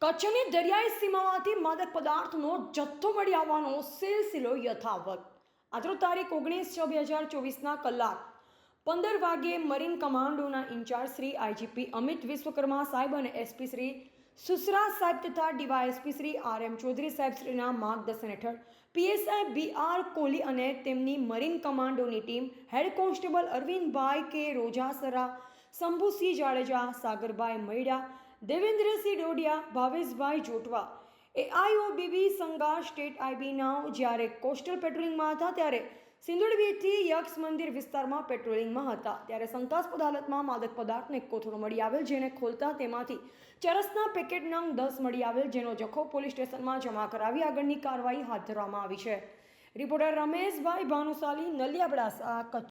કચ્છની દરિયાઈ સીમામાંથી માદક પદાર્થનો જથ્થો મળી આવવાનો સિલસિલો યથાવત. આજરોજ તારીખ 19/6/2024ના કલાક 15 વાગ્યે મરીન કમાન્ડોના ઇન્ચાર્જ શ્રી આઈજીપી અમિત વિશ્વકર્મા સાહેબ અને એસપી શ્રી સુસરા સાહેબ તથા ડીવાયએસપી શ્રી RM ચૌધરી સાહેબ શ્રીના માર્ગદર્શન હેઠળ પીએસઆઈ BR કોહલી અને તેમની મરીન કમાન્ડોની team head constable Arvindbhai K Rojasara, Shambhusinh Jadeja, Sagarbhai Maida, Devendrasinh Dodiya, Bhaveshbhai Jotva AIOBB સંઘા સ્ટેટ IB નાવ જ્યારે કોસ્ટલ પેટ્રોલિંગમાં હતા ત્યારે સિંદુડબીથી યક્ષ મંદિર વિસ્તારમાં પેટ્રોલિંગમાં હતા ત્યારે શંકાસ્પદ હાલતમાં માદક પદાર્થનો એક કોથળો મળી આવેલ, જેને ખોલતા તેમાંથી ચરસના પેકેટ નંગ 10 મળી આવેલ, જેનો જખો પોલીસ સ્ટેશનમાં જમા કરાવી આગળની કાર્યવાહી હાથ ધરવામાં આવી છે. રિપોર્ટર રમેશભાઈ ભાનુશાલી, નલિયાબડાસા, કચ્છ.